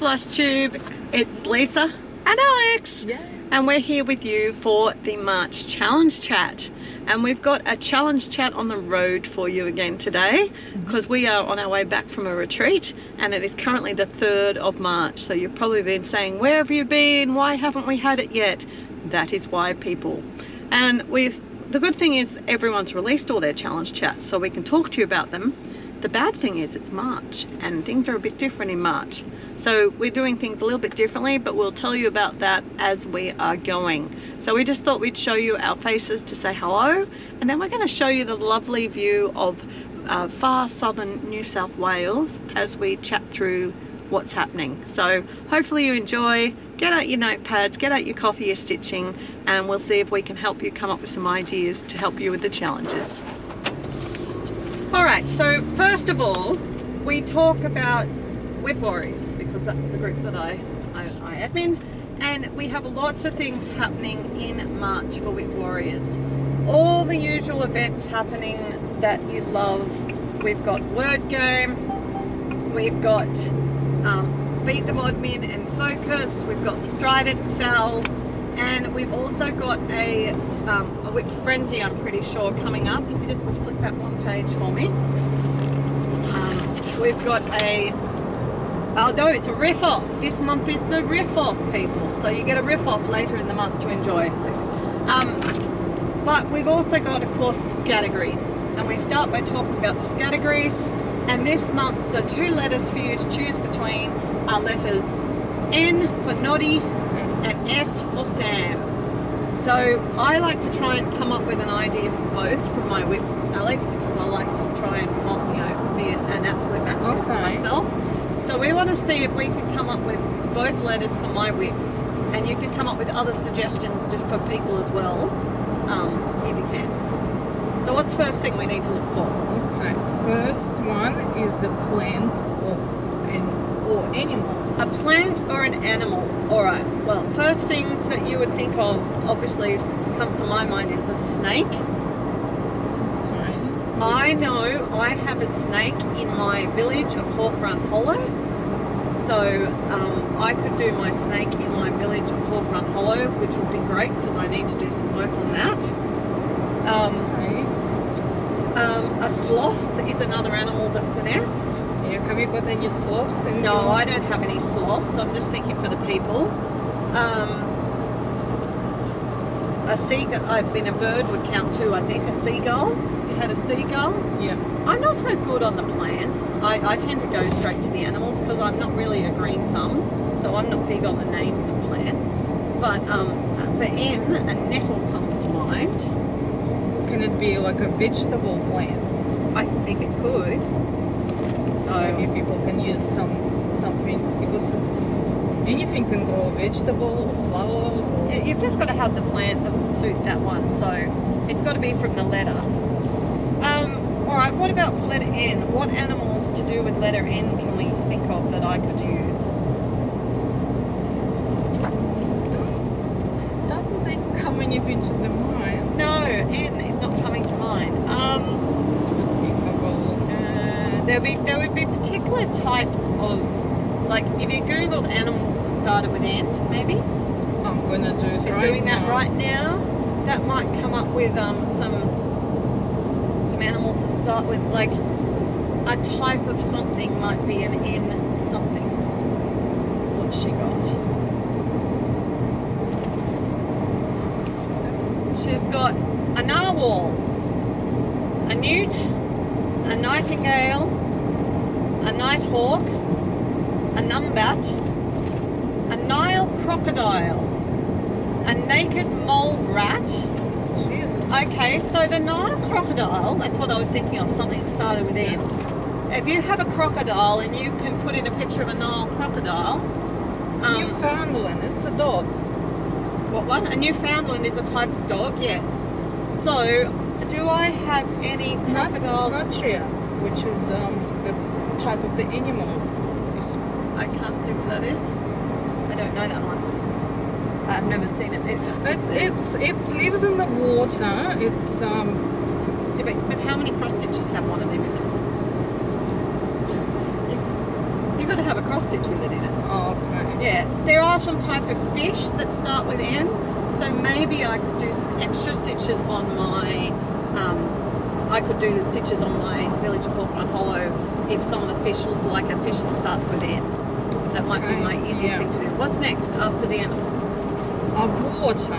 Flush Tube. It's Lisa and Alex. Yeah. And we're here with you for the March challenge chat. And we've got a challenge chat on the road for you again today because we are on our way back from a retreat and it is currently the 3rd of March. So you've probably been saying, where have you been? Why haven't we had it yet? That is why, people. And the good thing is everyone's released all their challenge chats so we can talk to you about them. The bad thing is it's March and things are a bit different in March. So we're doing things a little bit differently, but we'll tell you about that as we are going. So we just thought we'd show you our faces to say hello, and then we're going to show you the lovely view of far southern New South Wales as we chat through what's happening. So hopefully you enjoy. Get out your notepads, get out your coffee, your stitching, and we'll see if we can help you come up with some ideas to help you with the challenges. Alright, so first of all, we talk about WIP Warriors because that's the group that I admin, and we have lots of things happening in March for WIP Warriors. All the usual events happening that you love. We've got Word Game, we've got Beat the Modmin and Focus, we've got the Strident Cell, and we've also got a WIP Frenzy, I'm pretty sure, coming up. If you just would flip that one page for me. We've got a, oh no, it's a riff off. This month is the riff off, people. So you get a riff off later in the month to enjoy. But we've also got, of course, the categories. And we start by talking about the categories. And this month, the 2 letters for you to choose between are letters N for Noddy and S for Sam. So I like to try and come up with an idea for both from my WIPs, Alex, because I like to try and, you know, be an absolute masochist myself. So we want to see if we can come up with both letters for my WIPs, and you can come up with other suggestions for people as well, if you can. So what's the first thing we need to look for? Okay, first one is the plant or animal. A plant or an animal? Alright, well, first things that you would think of, obviously, comes to my mind is a snake. Okay. I know I have a snake in my village of Hawk Run Hollow. So I could do my snake in my village of Hawk Run Hollow, which would be great because I need to do some work on that. A sloth is another animal that's an S. Yeah, have you got any sloths? No, I don't have any sloths. I'm just thinking for the people. A seagull, a bird would count too, I think. A seagull. You had a seagull? Yeah. I'm not so good on the plants. I tend to go straight to the animals because I'm not really a green thumb. So I'm not big on the names of plants. But for N, a nettle comes to mind. Can it be like a vegetable plant? I think it could. So maybe people can use something, because anything can grow, vegetable, flower. Or... Yeah, you've just got to have the plant that would suit that one. So it's got to be from the letter. Alright, what about for letter N? What animals to do with letter N can we think of that I could use? Doesn't it come anything to the mind? No, N is not coming to mind. There would be particular types of, like, if you googled animals that started with N, maybe. I'm gonna do it right doing now. that right now. That might come up with some animals that start with, like, a type of something might be an N something. What's she got? She's got a narwhal, a newt, a nightingale, a nighthawk, a numbat, a Nile crocodile, a naked mole rat. Jesus. Okay, so the Nile crocodile, that's what I was thinking of, something that started with N. If you have a crocodile and you can put in a picture of a Nile crocodile. Newfoundland, it's a dog. What one? A Newfoundland is a type of dog, yes. So, do I have any crocodiles? Nutria, which is the type of the animal. I can't see what that is. I don't know that one. I've never seen it. It lives in the water. It's But how many cross stitches have one of them in it? You've got to have a cross stitch with it in it. Oh, okay. Yeah, there are some type of fish that start with N, so maybe I could do some extra stitches on my, I could do the stitches on my Village of Hawthorne Hollow if some of the fish look like a fish that starts with N. That might be my easiest thing to do. What's next after the N? Water.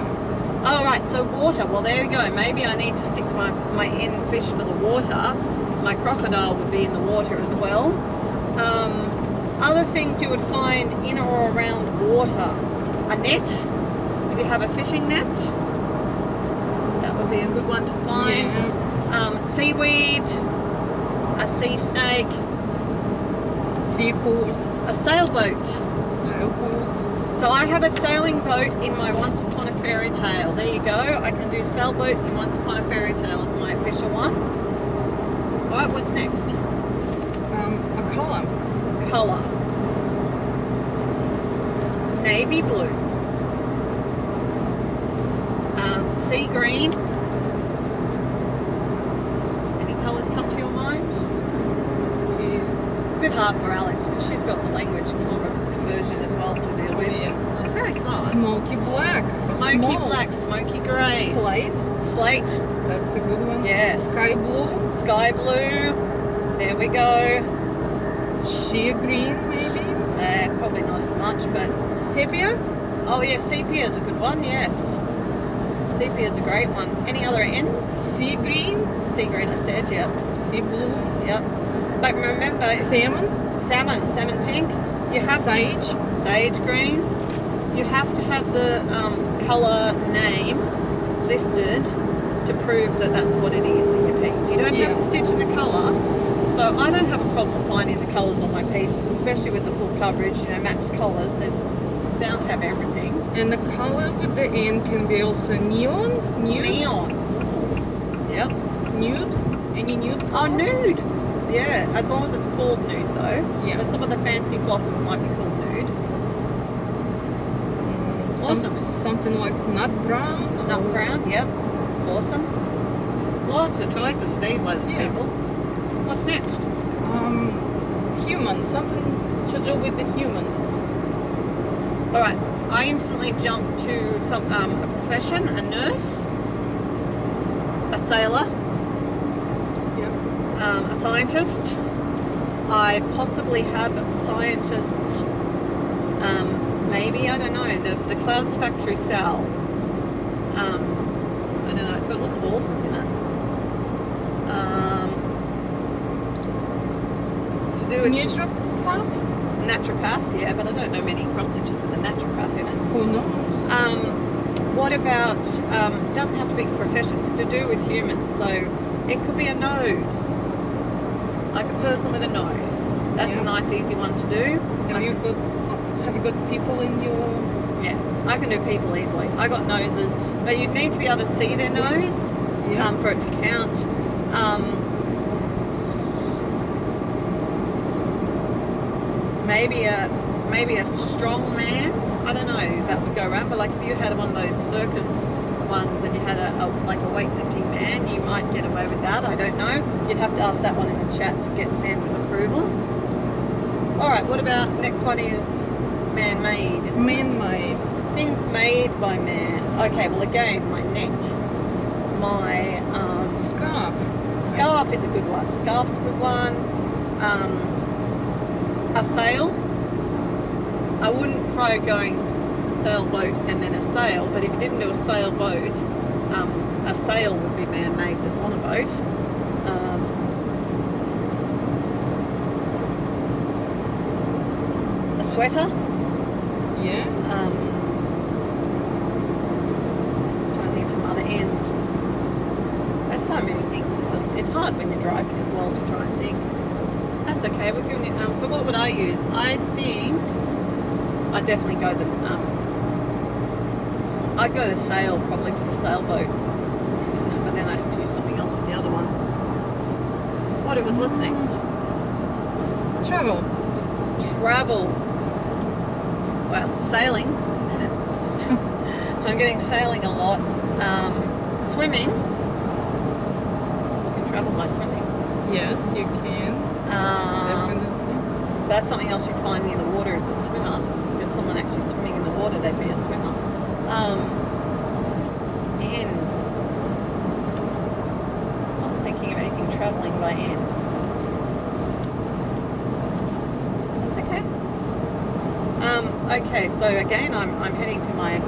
Oh, right, so water. Well, there we go. Maybe I need to stick to my N fish for the water. My crocodile would be in the water as well. Other things you would find in or around water. A net. If you have a fishing net, that would be a good one to find. Yeah. Seaweed, a sea snake, Seahorse. a sailboat. Sailboat. So I have a sailing boat in my Once Upon a Fairy Tale. There you go. I can do sailboat in Once Upon a Fairy Tale as my official one. Alright, what's next? A colour. Colour. Navy blue. Sea green. Any colours come to your mind? It's a bit hard for Alex because she's got the language conversion as well to deal with. Yeah. She's very smart. Smoky black. Smoky black, smoky grey. Slate. Slate. That's a good one. Yes. Sky blue. Sky blue. There we go. Shea green, maybe. Probably not as much, but Sepia. oh yeah, sepia is a good one. Yes, sepia is a great one. Any other ends? Sea green. Sea green, I said. Yep. Sea blue. Yep. But remember, Salmon. salmon pink. You have Sage. Sage green. You have to have the colour name listed to prove that that's what it is in your piece. You don't have to stitch in the colour. So I don't have a problem finding the colours on my pieces, especially with the full coverage, you know, max colours. There's bound to have everything. And the colour with the N can be also neon. Neon. Yep. Nude. Any nude Oh, colour? nude. Yeah, as long as it's called nude though. Yeah. But some of the fancy flosses might be called nude. Awesome. Something like nut brown. Nut brown, yep. Awesome. Lots of choices with these loads of people. What's next? Human. Something to do with the humans. Alright, I instantly jumped to some a profession, a nurse, a sailor, a scientist. I possibly have scientists, maybe, I don't know, the Clouds Factory Sal. I don't know, it's got lots of authors in it. To do with naturopath, yeah, but I don't know many cross stitches with a naturopath in it. Who knows? What about, doesn't have to be professions, to do with humans, so it could be a nose, like a person with a nose. That's a nice easy one to do. Have you got people in your... Yeah, I can do people easily. I got noses, but you'd need to be able to see their nose for it to count. Maybe a strong man. I don't know, that would go around. But like if you had one of those circus ones and you had like a weightlifting man, you might get away with that. I don't know. You'd have to ask that one in the chat to get Sandra's approval. All right. What about next one is man-made. Man-made. Things made by man. Okay. Well, again, my net, my Scarf. Scarf is a good one. Scarf's a good one. A sail. I wouldn't try going sailboat and then a sail, but if you didn't do a sailboat, a sail would be man-made that's on a boat. A sweater. Yeah. Trying to think of some other ends. There's so many things. It's hard when you're driving as well to try and think. That's okay. We're giving it. So what would I use? I think I'd definitely go I'd go to sail probably for the sailboat, but then I have to use something else for the other one. What's next? Travel. Travel. Well, sailing. I'm getting sailing a lot. Swimming. You can travel by swimming. Yes, you can. Definitely. So that's something else you'd find near the water is a swimmer. If there's someone actually swimming in the water, they'd be a swimmer. N. Not thinking of anything travelling by N. That's okay. Okay, so again, I'm heading to my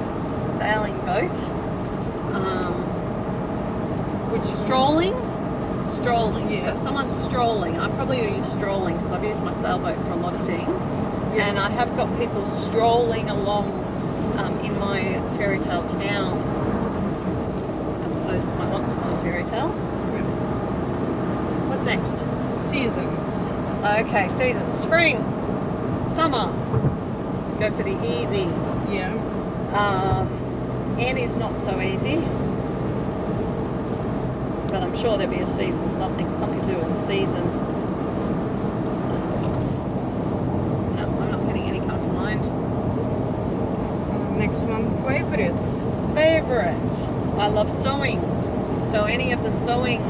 sailing boat. Which strolling? Strolling. Yes. If someone's strolling, I probably use strolling because I've used my sailboat for a lot of things. Yeah. And I have got people strolling along in my fairy tale town as opposed to my once upon a fairy tale. Yeah. What's next? Seasons. Okay, seasons. Spring, summer. Go for the easy. Yeah. N is not so easy. But I'm sure there'll be a season, something to do with the season. No, I'm not getting any come to mind. Next one, favorites. Favorite. I love sewing. So any of the sewing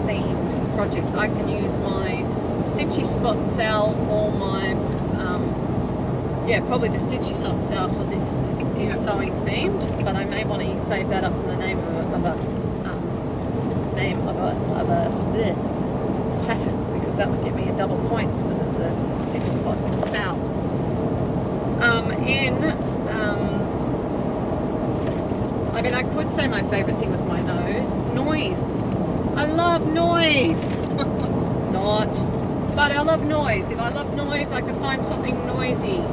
themed projects, I can use my Stitchy Spot cell or my, yeah, probably the Stitchy Spot cell because it's sewing themed. But I may want to save that up for the name of a bleh, pattern because that would get me a double points because it's a Stitch Spot cell. I mean, I could say my favourite thing was my nose. Noise. I love noise. Not. But I love noise. If I love noise, I can find something noisy.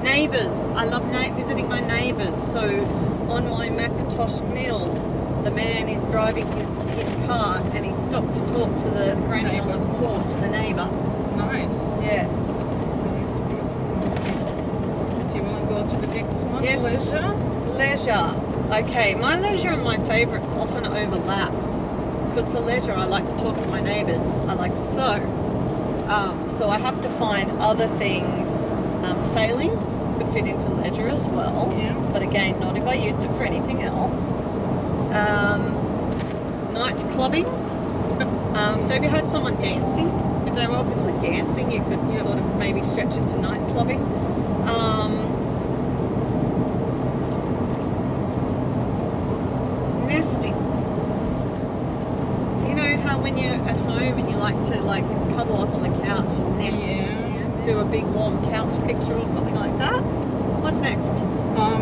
Neighbours. I love visiting my neighbours. So on my Macintosh mill, the man is driving his car and he stopped to talk to the granny on the porch, the neighbour. Nice. Yes. So do you want to go to the next one? Yes. Leisure. Leisure. Okay, my leisure and my favourites often overlap. Because for leisure, I like to talk to my neighbours. I like to sew. So I have to find other things. Sailing could fit into leisure as well. Yeah. But again, not if I used it for anything else. Night clubbing. So if you had someone dancing, if they were obviously dancing, you could sort of maybe stretch it to night clubbing. Nesting. You know how when you're at home and you like to cuddle up on the couch and nest, do a big warm couch picture or something like that? What's next?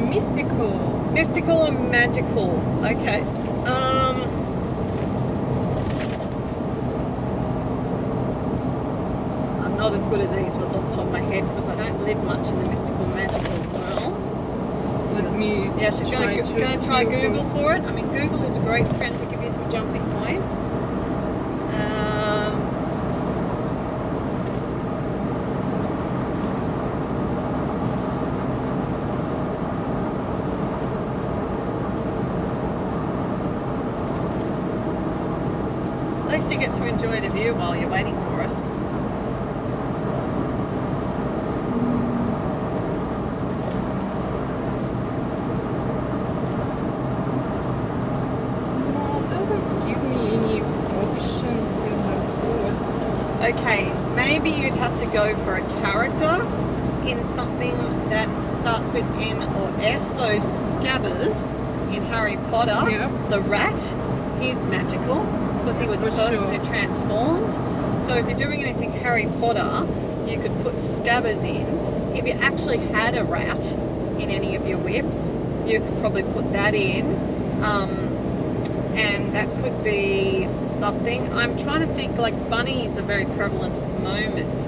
Mystical. Mystical and magical. Okay. I'm not as good at these ones off the top of my head because I don't live much in the mystical magical world. Let me. Yeah, she's going to try Google for it. I mean, Google is a great friend to give you some jumping points. At least you get to enjoy the view while you're waiting for us. No, it doesn't give me any options in the boards. Okay, maybe you'd have to go for a character in something that starts with N or S. So Scabbers in Harry Potter, the rat, he's magical because he was a person who transformed. So if you're doing anything Harry Potter, you could put Scabbers in. If you actually had a rat in any of your whips, you could probably put that in. And that could be something. I'm trying to think, like bunnies are very prevalent at the moment.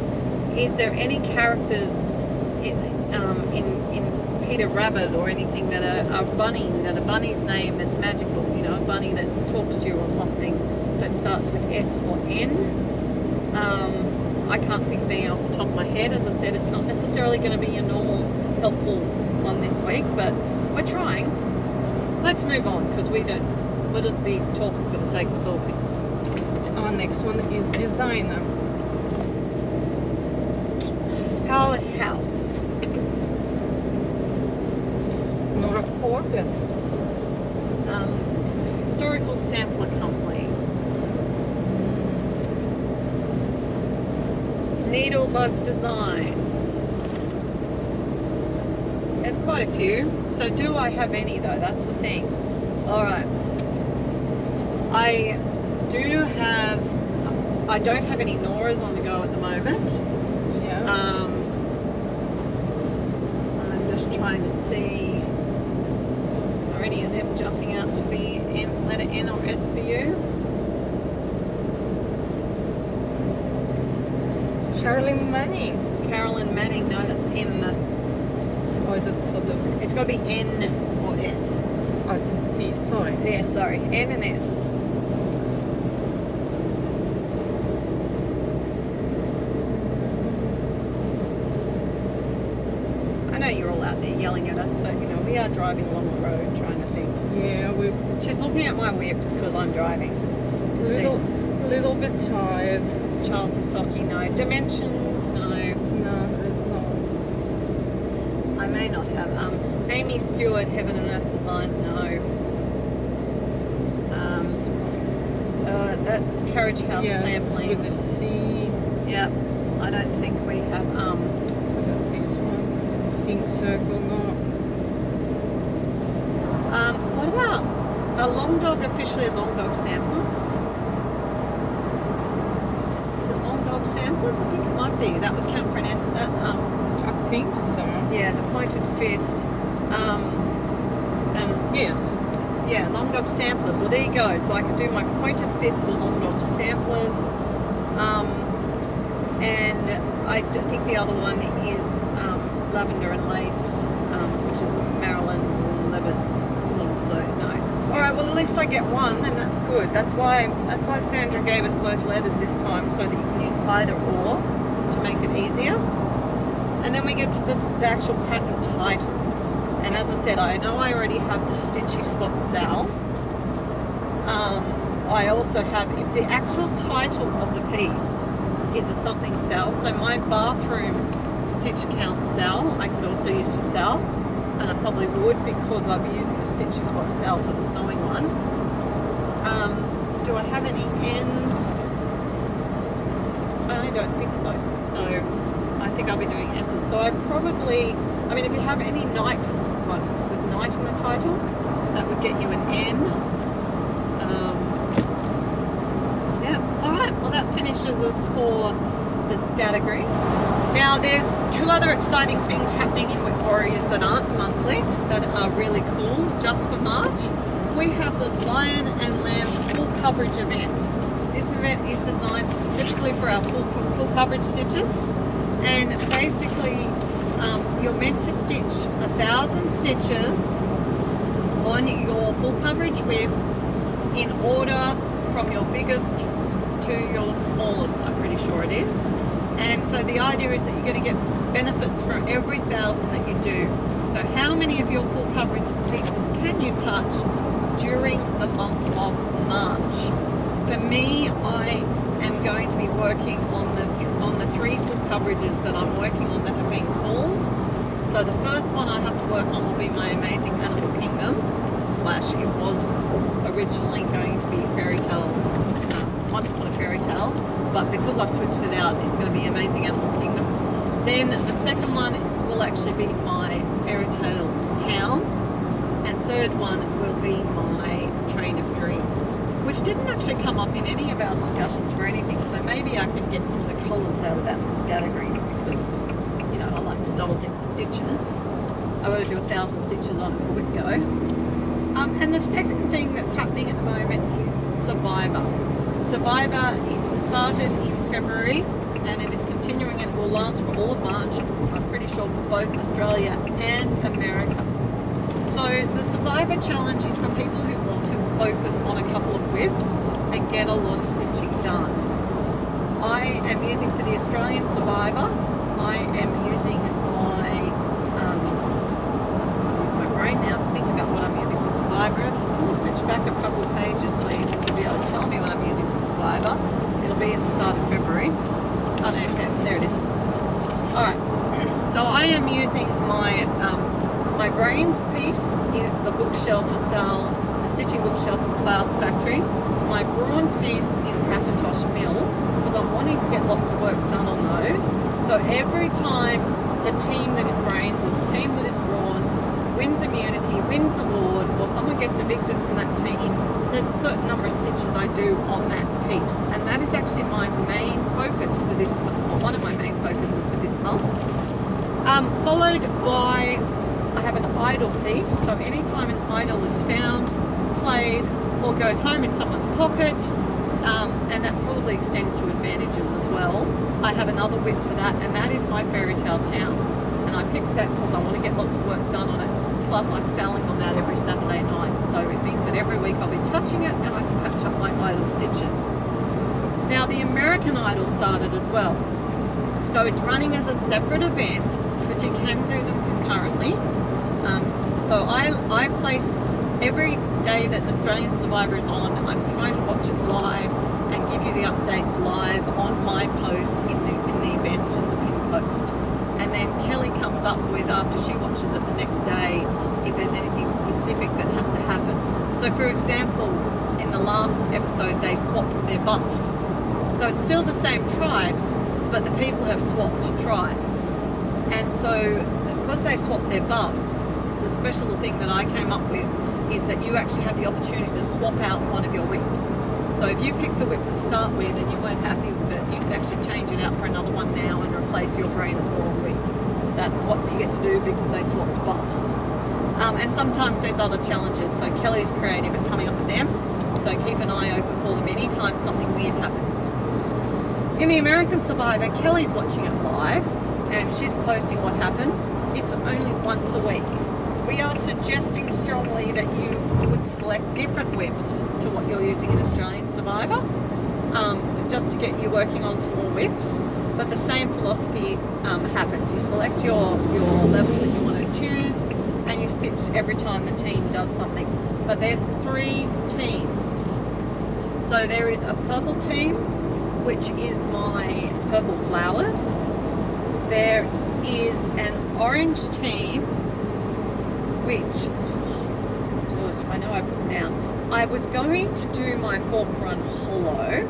Is there any characters in Peter Rabbit or anything that are a bunny's name that's magical? You know, a bunny that talks to you or something that starts with S or N. I can't think of any off the top of my head. As I said, it's not necessarily going to be your normal helpful one this week, but we're trying. Let's move on because we'll just be talking for the sake of talking. Our next one is designer. Scarlet House. Nora Corbett. Historical Sampler Company. Needlebug Designs. There's quite a few. So do I have any though? That's the thing. Alright. I don't have any Noras on the go at the moment. Yeah. I'm just trying to see, are any of them jumping out to be letter N or S for you? Carolyn Manning. Carolyn Manning, no, that's M. Or is it for the... It's got to be N or S. Oh, it's a C, sorry. Yeah, sorry, N and S. I know you're all out there yelling at us, but you know, we are driving along the road trying to think. Yeah, She's looking at my whips because I'm driving. a little bit tired. Charles Masaki, no. Dimensions, no. No, there's not. I may not have. Amy Stewart, Heaven and Earth Designs, no. That's Carriage House Sampling. With the C. Yeah, I don't think we have. This one. Pink circle, no. What about a Long Dog, officially Long Dog Samplers? Is it Long Dog Samplers? I think it might be. That would count for an S. I think so. Yeah, the pointed fifth. And it's, Yes. yeah, Long Dog Samplers. Well, there you go. So I can do my pointed fifth for Long Dog Samplers. And I think the other one is Lavender and Lace, which is Marilyn Levitt. So no. All right. Well, at least I get one, and that's good. That's why Sandra gave us both letters this time, so that you can use either or to make it easier. And then we get to the actual pattern title. And as I said, I know I already have the Stitchy Spot Sal. I also have, if the actual title of the piece is a something Sal, so my bathroom stitch count Sal, I could also use for Sal. And I probably would, because I'll be using the Stitchy Spot Sal for the sewing one. Do I have any ends? I don't think so. So I think I'll be doing S's. So I probably, I mean, if you have any night ones with night in the title, that would get you an N. Yeah, alright, well that finishes us for the categories. Now there's two other exciting things happening in WIP Warriors that aren't the monthlies, that are really cool just for March. We have the Lion and Lamb full coverage event. This event is designed specifically for our full coverage stitches, and basically you're meant to stitch 1,000 stitches on your full coverage WIPs in order from your biggest to your smallest, I'm pretty sure it is. And so the idea is that you're going to get benefits for every 1,000 that you do. So how many of your full coverage pieces can you touch during the month of March? For me, I am going to be working on the 3 full coverages that I'm working on that have been called. So the first one I have to work on will be my Amazing Animal Kingdom / it was originally going to be Fairy Tale, Once Upon a Fairy Tale, but because I've switched it out, it's going to be Amazing Animal Kingdom. Then the second one will actually be my Fairy Tale Town, and third one will be my Train of Dreams, which didn't actually come up in any of our discussions for anything, so maybe I can get some of the colours out of that in these categories, because, you know, I like to double dip the stitches. I've got to do 1,000 stitches on it for WIP Go. And the second thing that's happening at the moment is Survivor. Survivor started in February, and it is continuing, and it will last for all of March, I'm pretty sure, for both Australia and America. So the Survivor Challenge is for people who want to focus on a couple of WIPs and get a lot of stitching done. I am using, for the Australian Survivor, I am using my brain now to think about what I'm using for Survivor. Can you switch back a couple of pages, please, and you'll be able to tell me what I'm using for Survivor. It'll be at the start of February. Oh, no, okay, there it is. Alright, so I am using my my brains piece is the bookshelf Sal, the stitching bookshelf from Clouds Factory. my brawn piece is Macintosh Mill because I'm wanting to get lots of work done on those. So every time the team that is brains or the team that is brawn wins immunity, wins award, or someone gets evicted from that team, there's a certain number of stitches I do on that piece, and that is actually my main focus for this, or one of my main focuses for this month. Followed by, I have an idle piece, so anytime an idle is found, played, or goes home in someone's pocket, and that probably extends to advantages as well, I have another WIP for that, and that is my Fairy Tale Town. And I picked that because I want to get lots of work done on it. Plus I'm selling on that every Saturday night, so it means that every week I'll be touching it and I can catch up my idle stitches. Now the American Idol started as well, so it's running as a separate event, but you can do them concurrently. So I place every day that Australian Survivor is on, I'm trying to watch it live and give you the updates live on my post in the event, which is the pin post. And then Kelly comes up with, after she watches it the next day, if there's anything specific that has to happen. So for example, in the last episode they swapped their buffs. So it's still the same tribes, but the people have swapped tribes. And so because they swapped their buffs, the special thing that I came up with is that you actually have the opportunity to swap out one of your WIPs. So if you picked a WIP to start with and you weren't happy with it, you can actually change it out for another one now and replace your brain and brawn WIP. That's what you get to do because they swapped buffs. And sometimes there's other challenges, so Kelly's creative and coming up with them, so keep an eye open for them anytime something weird happens. In the American Survivor, Kelly's watching it live and she's posting what happens. It's only once a week. We are suggesting strongly that you would select different WIPs to what you're using in Australian Survivor, just to get you working on some more WIPs. But the same philosophy happens. You select your level that you want to choose, and you stitch every time the team does something. But there are 3 teams. So there is a purple team, which is my purple flowers. There is an orange team, which, George, I know I put it down. I was going to do my Hawk Run Hollow,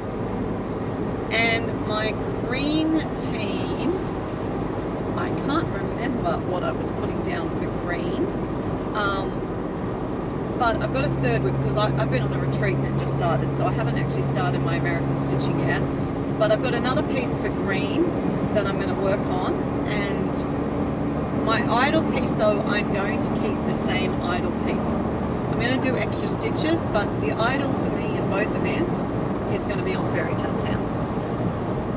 and my green team, I can't remember what I was putting down for green, but I've got a third WIP because I've been on a retreat and it just started, so I haven't actually started my American stitching yet. But I've got another piece for green that I'm going to work on, and my idle piece though, I'm going to keep the same idle piece. I'm going to do extra stitches, but the idle for me in both events is going to be on Fairy Tale Town.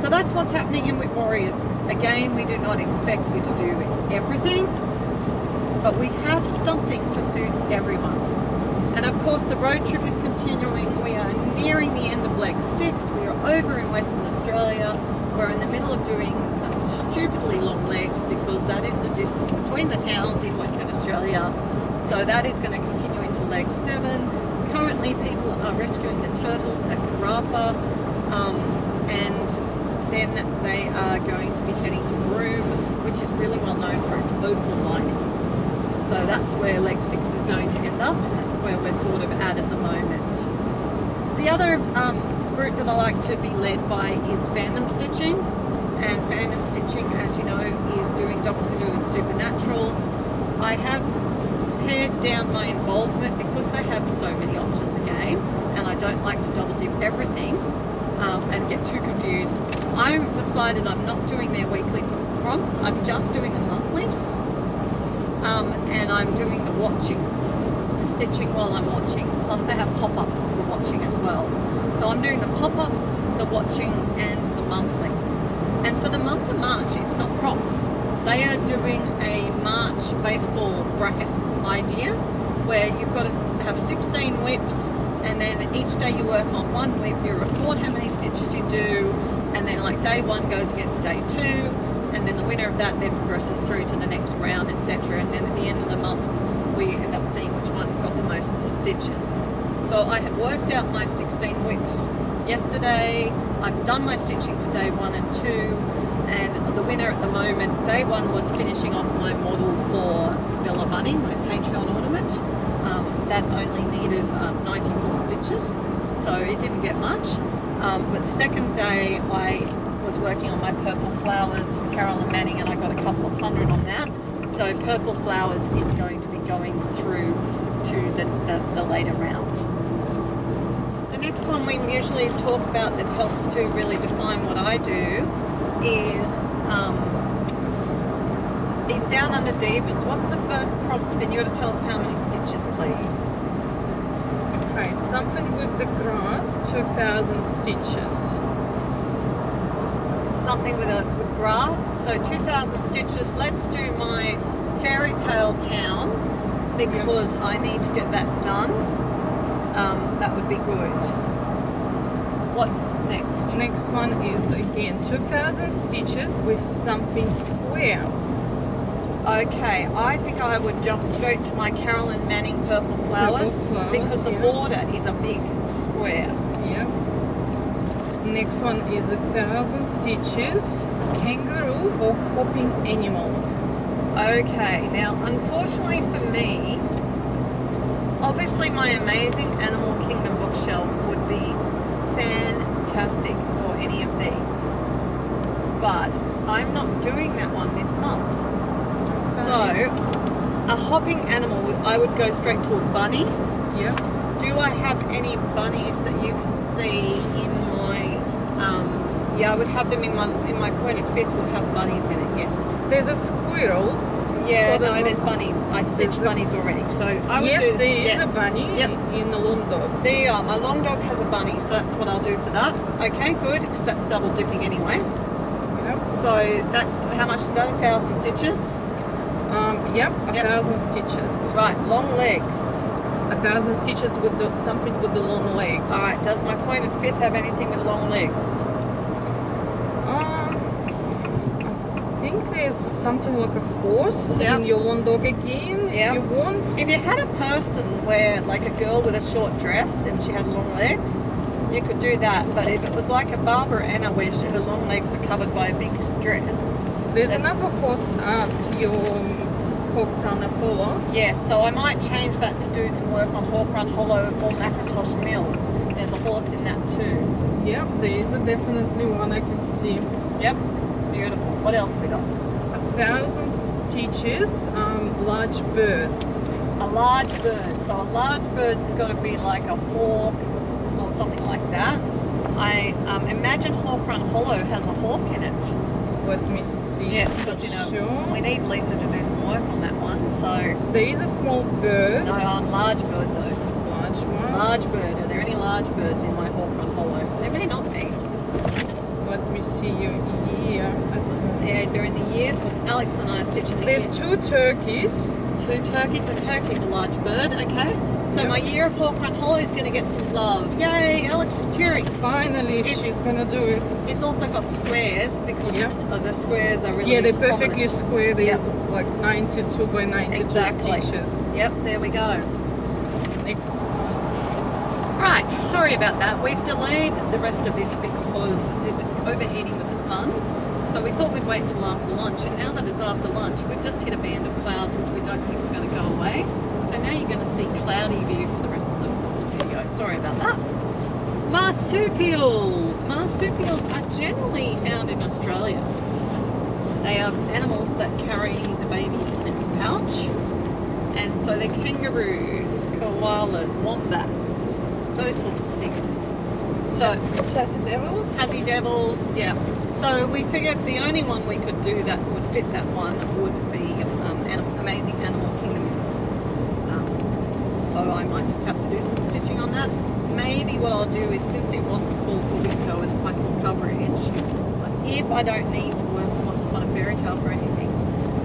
So that's what's happening in WIP Warriors. Again, we do not expect you to do everything, but we have something to suit everyone. And of course the road trip is continuing. We are nearing the end of leg 6. We are over in Western Australia. We're in the middle of doing some stupidly long legs because that is the distance between the towns in Western Australia. So that is going to continue into leg 7. Currently people are rescuing the turtles at Carafa, and then they are going to be heading to Broome, which is really well known for its opal mining. So that's where leg 6 is going to end up, and that's where we're sort of at the moment. The other group that I like to be led by is Fandom Stitching, and Fandom Stitching, as you know, is doing Doctor Who and Supernatural. I have pared down my involvement because they have so many options a game, and I don't like to double dip everything and get too confused. I've decided I'm not doing their weekly prompts, I'm just doing the monthlies, and I'm doing the watching, the stitching while I'm watching, plus they have pop-up for watching as well. So I'm doing the pop-ups, the watching, and the monthly. And for the month of March, it's not prompts. They are doing a March baseball bracket idea where you've got to have 16 WIPs, and then each day you work on one WIP, you record how many stitches you do, and then like day 1 goes against day 2, and then the winner of that then progresses through to the next round, etc. And then at the end of the month, we end up seeing which one got the most stitches. So I have worked out my 16 WIPs yesterday. I've done my stitching for day 1 and 2, and the winner at the moment, day 1 was finishing off my model for Bella Bunny, my Patreon ornament. That only needed 94 stitches. so it didn't get much. But the second day I was working on my purple flowers for Carolyn Manning, and I got a couple of hundred on that. So purple flowers is going to be going through to the later round. The next one we usually talk about that helps to really define what I do is down under divas. What's the first prompt? And you got to tell us how many stitches, please. Okay, something with the grass, 2,000 stitches. Something with grass, so 2,000 stitches. Let's do my fairy tale town because I need to get that done. That would be good. What's next? Next one is again 2,000 stitches with something square. Okay, I think I would jump straight to my Carolyn Manning purple flowers, because the border is a big square. Yeah. Next one is 1,000 stitches, kangaroo or hopping animal. Okay, now unfortunately for me, obviously my Amazing Animal Kingdom bookshelf would be fantastic for any of these, but I'm not doing that one this month. So a hopping animal, I would go straight to a bunny. Yeah. Do I have any bunnies that you can see in my yeah, I would have them in my pointed fifth would have bunnies in it, yes. There's a squirrel. Yeah, no, there's bunnies. I stitched bunnies already. So I would there is a bunny in the long dog. There you are. My long dog has a bunny, so that's what I'll do for that. Okay, good, because that's double dipping anyway. Yep. So that's, how much is that? 1,000 stitches? Yep, 1,000 stitches. Right, long legs. 1,000 stitches with something with the long legs. Alright, does my pointed fifth have anything with long legs? I think there's something like a horse in your long dog again, if you want. If you had a person where, like a girl with a short dress and she had long legs, you could do that. But if it was like a Barbara Anna where her long legs are covered by a big dress. There's another horse at your Hawk Run Apollo. Yes, so I might change that to do some work on Hawk Run Hollow or Macintosh Mill. There's a horse in that too. Yep, there is definitely one I can see. Yep, beautiful. What else we got? 1,000 stitches, large bird. A large bird. So a large bird's got to be like a hawk or something like that. I imagine Hawk Run Hollow has a hawk in it. Let me see. Yes, because we need Lisa to do some work on that one. So there is a small bird. No, large bird though. Large one. Large bird. Are there any large birds in my Hawk Run Hollow? There may not be. Let me see your year. Yeah, is there in the year? Because Alex and I are stitching the There's year. 2 turkeys. 2 turkeys. A turkey's a large bird. Okay. So my year of Hawk Run Hollow is going to get some love. Yay! Alex is cheering. Finally, she's going to do it. It's also got squares because the squares are really they're perfectly prominent. square. They're like 92 by 92 stitches. Yep, there we go. Next. Right, sorry about that. We've delayed the rest of this because it was overheating with the sun. So we thought we'd wait till after lunch, and now that it's after lunch, we've just hit a band of clouds which we don't think is going to go away. So now you're going to see cloudy view for the rest of the video. Sorry about that. Marsupial. Marsupials are generally found in Australia. They are animals that carry the baby in its pouch. And so they're kangaroos, koalas, wombats, those sorts of things. So Tassie devils? Tassie devils, yeah. So we figured the only one we could do that would fit that one would be Amazing Animal Kingdom. So I might just have to do some stitching on that. Maybe what I'll do is, since it wasn't called for window and it's my full coverage, if I don't need to work on Once Upon a Fairy Tale for anything,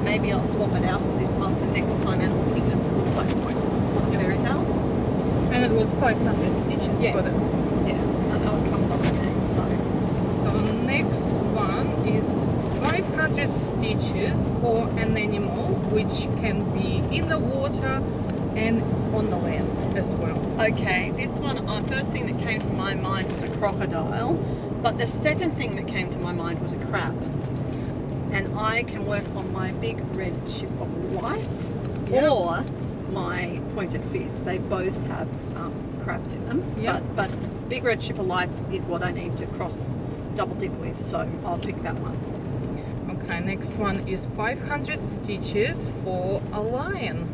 maybe I'll swap it out for this month, and next time Animal Kingdom's called like Once Upon a Fairy Tale. And it was 500 stitches for them. Yeah, I know it comes up again. So next one is 500 stitches for an animal which can be in the water and on the land as well. Okay, this one, first thing that came to my mind was a crocodile, but the second thing that came to my mind was a crab. And I can work on my big red ship of life, or my pointed fifth. They both have crabs in them. Yep. But Big Red Ship of Life is what I need to cross double dip with, so I'll pick that one. Okay, next one is 500 stitches for a lion.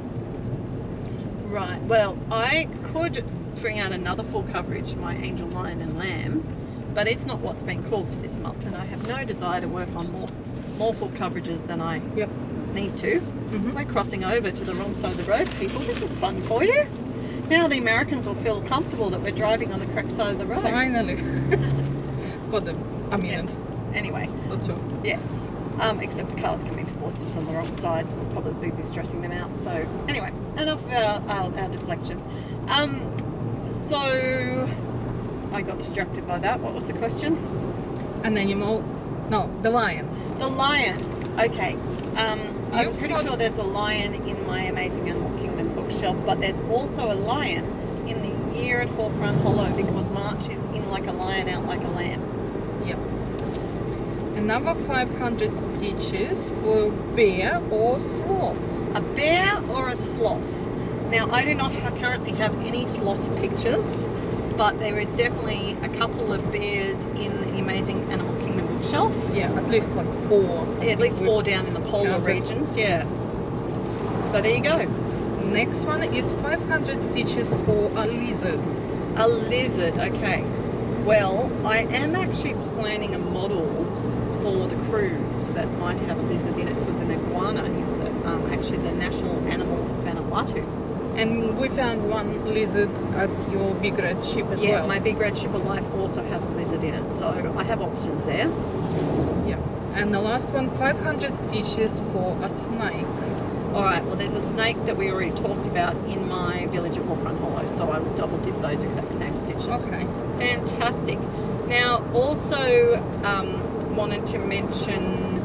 Right, well, I could bring out another full coverage, my Angel Lion and Lamb, but it's not what's been called for this month, and I have no desire to work on more full coverages than I need to. We're crossing over to the wrong side of the road, people. This is fun for you. Now the Americans will feel comfortable that we're driving on the correct side of the road. Finally. For them, a minute. Anyway. Or two. Yes. Except the car's coming towards us on the wrong side. We'll probably be stressing them out. So anyway, enough of our deflection. So I got distracted by that. What was the question? An animal. No, the lion. The lion. Okay. I'm pretty sure there's a lion in my Amazing Animal Kingdom bookshelf, but there's also a lion in the year at Hawk Run Hollow, because March is in like a lion, out like a lamb. Yep. Another 500 stitches for bear or sloth. A bear or a sloth? Now, I do not currently have any sloth pictures, but there is definitely a couple of bears in the Amazing Animal Kingdom bookshelf. Yeah, at least like 4. Yeah, at least 4 down in the polar regions, yeah. So there you go. Next one is 500 stitches for a lizard. A lizard, okay. Well, I am actually planning a model for the cruise that might have a lizard in it, because an iguana is actually the national animal of Vanuatu. And we found one lizard at your Big Red Ship as well. Yeah, my Big Red Ship of Life also has a lizard in it, so I have options there. Yeah. And the last one, 500 stitches for a snake. Alright, well there's a snake that we already talked about in my village at Hawk Run Hollow, so I will double dip those exact same stitches. Okay. Fantastic. Now, also wanted to mention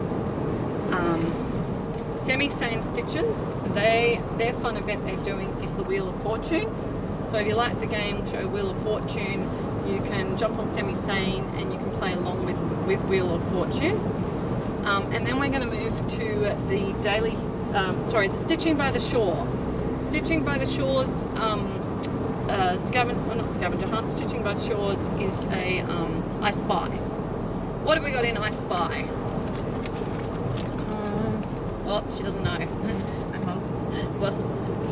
Semi-Sane Stitches. Their fun event they're doing is the Wheel of Fortune. So if you like the game show Wheel of Fortune, you can jump on Semi-Sane and you can play along with Wheel of Fortune. And then we're going to move to the daily, the Stitching by the Shore. Stitching by the Shores, not scavenger hunt. Stitching by the Shores is a I Spy. What have we got in I Spy? Oh, she doesn't know. Hang on. Well,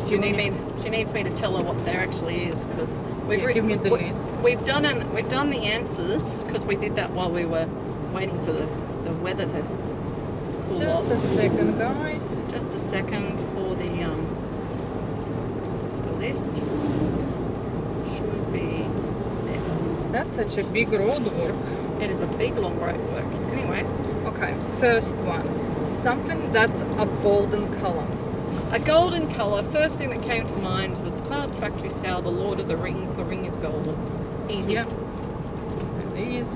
she needs me to tell her what there actually is, because give me the list. We've done the answers, because we did that while we were waiting for the weather to cool Just off. a second, guys. Just a second for the list. Should be there. That's such a big road work. It is a big long road work. Anyway. Okay, first one. Something that's a golden color. A golden colour. First thing that came to mind was the Clouds Factory Sale, the Lord of the Rings. The ring is golden. Easy. Yep. It is.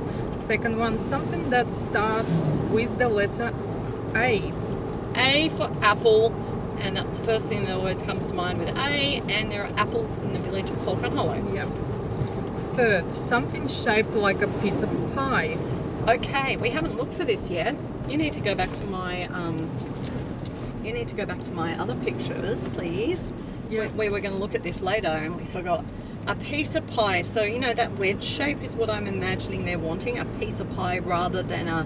Second one, something that starts with the letter A. A for apple, and that's the first thing that always comes to mind with A, and there are apples in the village of Hawk Run Hollow. Yep. Third, something shaped like a piece of pie. Okay, we haven't looked for this yet. You need to go back to my other pictures, please. Yeah. We were going to look at this later and we forgot. A piece of pie. So you know that wedge shape is what I'm imagining they're wanting. A piece of pie rather than a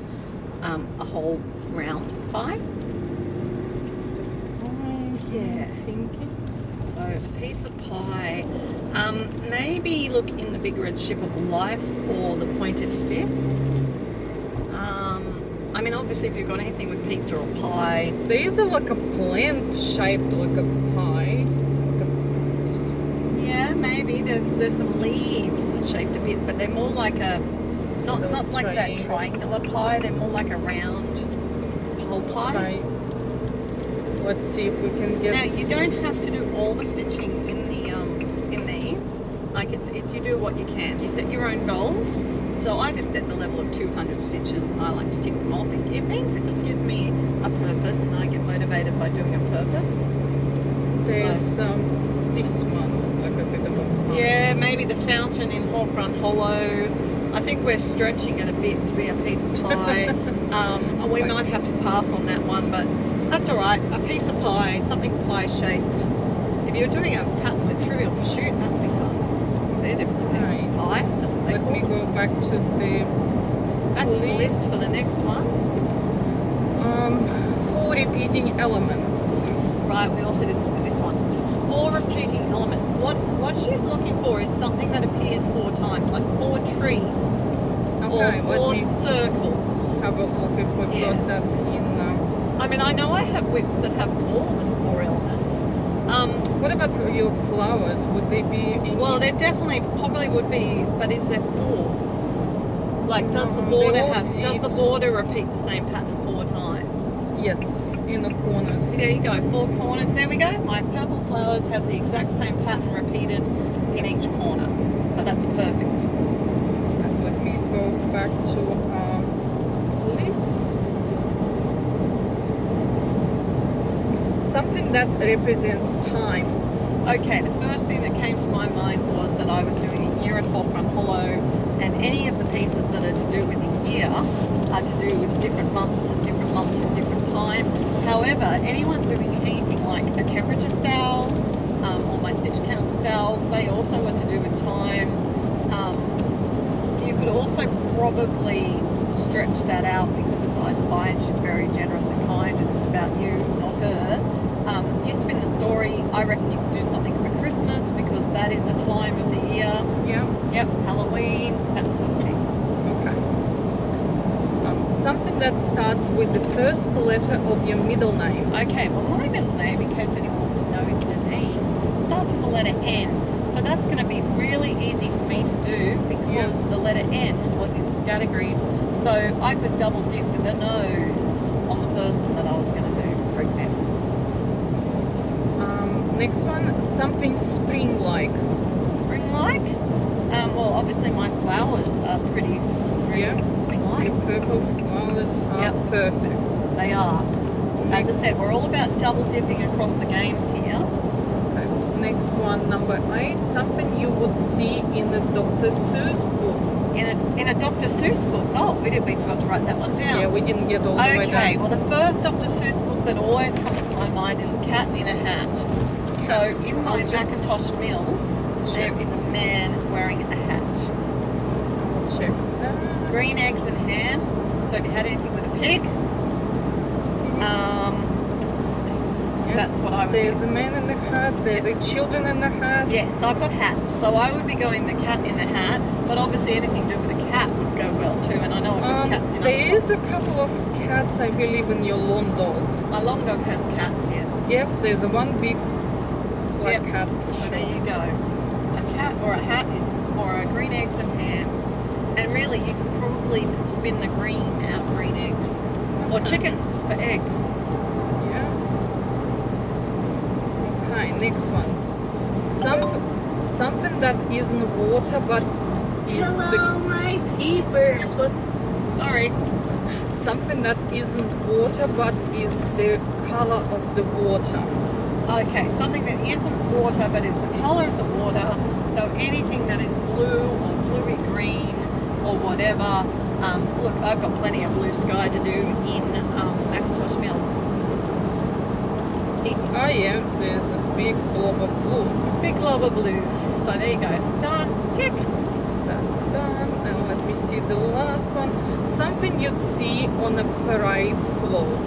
whole round pie. Piece of pie. Yeah. Thinking. So a piece of pie. Maybe look in the Big Red Ship of Life or the Pointed Fifth. I mean, obviously, if you've got anything with pizza or pie. There is like a plant shaped like a pie. Yeah, maybe there's some leaves shaped a bit, but they're more like a not like that triangular pie. They're more like a round whole pie. Okay. Let's see if we can get. Now you don't have to do all the stitching in these. Like it's you do what you can. You set your own goals. So I just set the level of 200 stitches and I like to tick them off. It means it just gives me a purpose and I get motivated by doing a purpose. There's this one, like a bit of a pie. Yeah, maybe the fountain in Hawk Run Hollow. I think we're stretching it a bit to be a piece of pie. We might have to pass on that one, but that's alright. A piece of pie, something pie shaped. If you're doing a pattern with Trivial Pursuit, that would be fun. They're different pieces of pie. That's what they Let call me them. go back to the list for the next one. 4 repeating elements. Right, we also didn't look at this one. 4 repeating elements. What she's looking for is something that appears 4 times, like 4 trees Okay, or 4 circles. Have a look if we've got that in now. I mean, I know I have whips that have more than 4 elements. What about for your flowers? Would they be in? Well, there definitely probably would be, but is there 4? Like, does the They border all does the border repeat the same pattern 4 times? Yes, in the corners. There you go, 4 corners. There we go. My purple flowers has the exact same pattern repeated in each corner. So that's perfect. And let me go back to our list. Something that represents time. Okay, the first thing that came to my mind was that I was doing a year at Hawk Run Hollow, and any of the pieces that are to do with a year are to do with different months, and different months is different time. However, anyone doing anything like a temperature cell or my stitch count cells, they also are to do with time. You could also probably stretch that out because it's I Spy and she's very generous and kind and it's about you, not her. You spin the story. I reckon you could do something for Christmas because that is a time of the year. Yeah. Yep, Halloween, that sort of thing. Okay. Something that starts with the first letter of your middle name. Okay, well my middle name, in case anyone wants to know, is Nadine. Starts with the letter N. So that's going to be really easy for me to do because the letter N was in categories. So I could double dip the nose on the person that I was going to do, for example. Next one, something spring-like. Spring-like? Well, obviously my flowers are pretty spring-like. The purple flowers are perfect. They are. As I said, we're all about double dipping across the games here. Okay. Next one, number 8, something you would see in the Dr. Seuss book. In a Dr. Seuss book? Oh, we forgot to write that one down. Yeah, we didn't get all the way down. Okay, well the first Dr. Seuss book that always comes to my mind is Cat in a Hat. So in my Macintosh mill, there is a man wearing a hat. Check that. Green eggs and ham. So if you had anything with a pig, that's what I would There's do. a man in the hat, there's a children in the hat. Yes, I've got hats. So I would be going the cat in the hat, but obviously anything to do with a cat would go well too, and I know I've got cats in There is a couple of cats, I believe, in your lawn dog. My long dog has cats, yes. Yep, there's a one big black cat for So sure. there you go. A cat or a hat or a green eggs and ham. And really you could probably spin the green out green eggs. Or chickens for eggs. Yeah. Okay, next one. Something that isn't water but is my peepers. Sorry. Something that isn't water but is the color of the water. Okay, something that isn't water but is the colour of the water. So anything that is blue or bluey green or whatever. Look, I've got plenty of blue sky to do in Macintosh Mill. Easy. Oh yeah, there's a big blob of blue. Big glob of blue. So there you go. Done. Tick. That's done. And let me see the last one. Something you'd see on a parade float.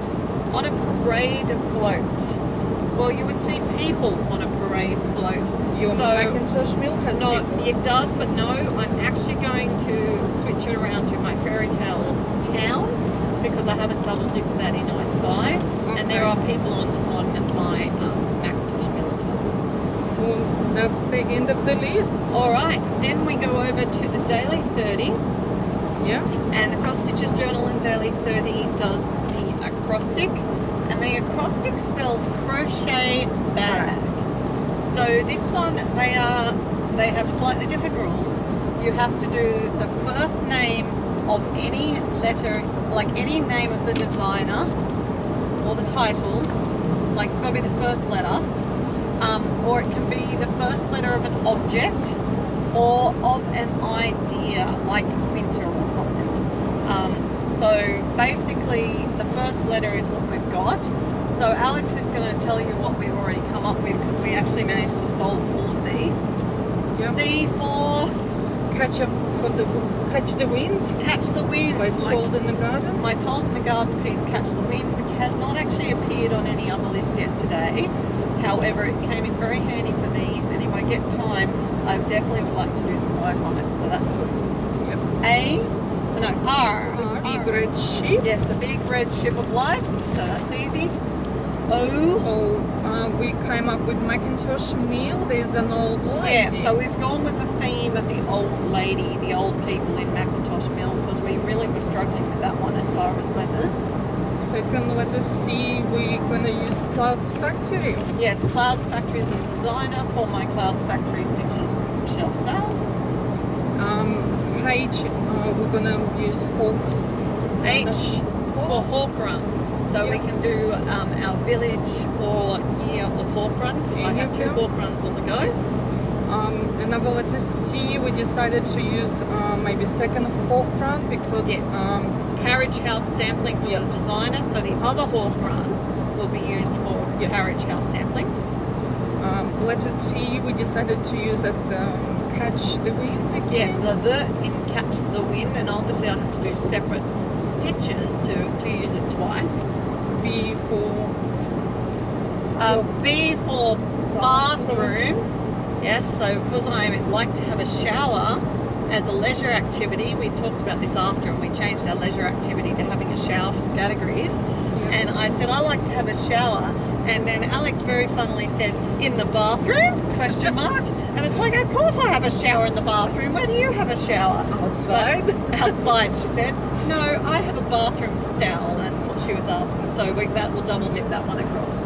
On a parade float. Well, you would see people on a parade float. Your Macintosh Mill has people. It does, but no, I'm actually going to switch it around to my fairy tale town because I haven't double dipped that in I Spy. Okay. And there are people on my Macintosh Mill as well. Well, that's the end of the list. Alright, then we go over to the Daily 30. Yeah. And the Cross Stitches Journal in Daily 30 does the acrostic. And the acrostic spells crochet bag. So this one, they have slightly different rules. You have to do the first name of any letter, like any name of the designer or the title, like it's got to be the first letter, or it can be the first letter of an object or of an idea, like winter or something. So basically the first letter is what we've got. So Alex is going to tell you what we've already come up with because we actually managed to solve all of these. Yep. C for Catch the wind. catch the wind. By Told in the Garden. My Told in the Garden piece, Catch the Wind, which has not actually appeared on any other list yet today. However, it came in very handy for these, and if I get time, I definitely would like to do some work on it, so that's good. Yep. R. Big red ship. Yes, the big red ship of life, so that's easy. O. We came up with Macintosh meal. There's an old lady. Yeah, so we've gone with the theme of the old lady, the old people in Macintosh Mill, because we really were struggling with that one as far as letters. Second letter C, we're going to use Clouds Factory. Yes, Clouds Factory is the designer for my Clouds Factory Stitches shelf sale. H, we're going to use Hawks. H for Hawk Run. So we can do our village or year of Hawk Run. I have 2 Hawk Runs on the go. Another letter C, we decided to use maybe second Hawk Run because Carriage House samplings of the designer. So the other Hawk Run will be used for Carriage House samplings. Letter T, we decided to use at Catch the Wind again. Yes, the in Catch the Wind, and obviously I have to do separate stitches to use it twice. B for B for bathroom. Yes, so because I like to have a shower as a leisure activity, we talked about this after and we changed our leisure activity to having a shower for categories. And I said I like to have a shower, and then Alex very funnily said, in the bathroom? Question mark. And it's like, of course I have a shower in the bathroom. Where do you have a shower? Outside. Outside, she said. No, I have a bathroom stall. That's what she was asking. So that will double dip that one across.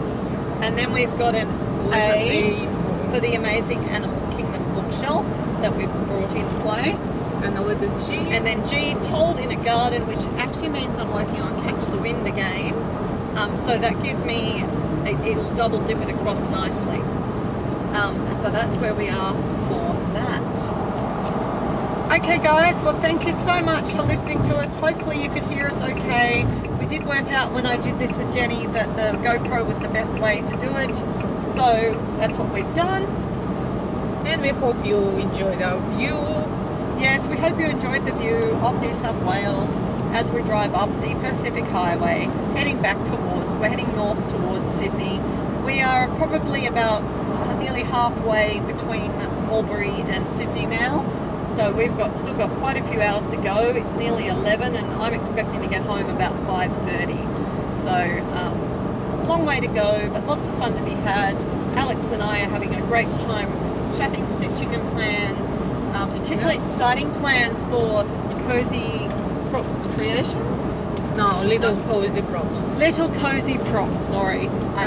And then we've got an A for the Amazing Animal Kingdom bookshelf that we've brought into play. And a letter G. And then G, Told in a Garden, which actually means I'm working on Catch the Wind again. So that gives me, it'll double dip it across nicely. And so that's where we are for that. Okay guys, well thank you so much for listening to us. Hopefully you could hear us okay. We did work out when I did this with Jenny that the GoPro was the best way to do it. So that's what we've done. And we hope you enjoyed our view. Yes, we hope you enjoyed the view of New South Wales as we drive up the Pacific Highway, heading back we're heading north towards Sydney. We are probably about nearly halfway between Albury and Sydney now. So we've still got quite a few hours to go. It's nearly 11 and I'm expecting to get home about 5:30. So long way to go, but lots of fun to be had. Alex and I are having a great time chatting, stitching and plans, particularly exciting plans for Cozy Props Creations. No, Little Cozy Props. Little Cozy Props, sorry. I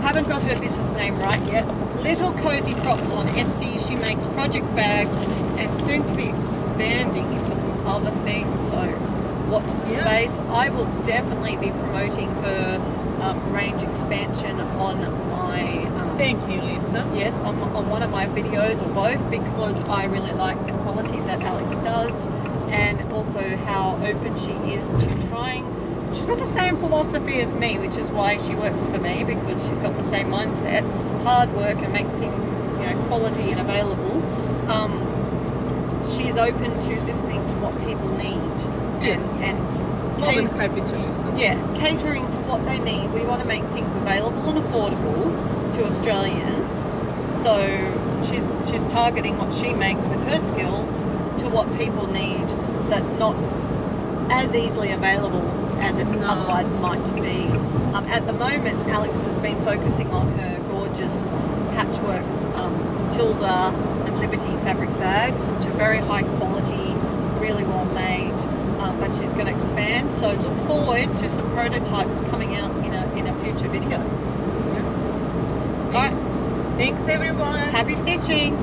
haven't got her business name right yet. Little Cozy Props on Etsy. She makes project bags and soon to be expanding into some other things. So watch the space. I will definitely be promoting her range expansion on my... Thank you, Lisa. Yes, on one of my videos or both, because I really like the quality that Alex does and also how open she is to trying. She's got the same philosophy as me, which is why she works for me, because she's got the same mindset, hard work and make things, quality and available. She's open to listening to what people need. Yes. And more than happy to listen. Yeah, catering to what they need. We want to make things available and affordable to Australians. So she's targeting what she makes with her skills to what people need that's not as easily available as it otherwise might be. At the moment, Alex has been focusing on her gorgeous patchwork Tilda and Liberty fabric bags, which are very high quality, really well made, but she's going to expand. So look forward to some prototypes coming out in a future video. Yeah. All right. Thanks everyone. Happy stitching.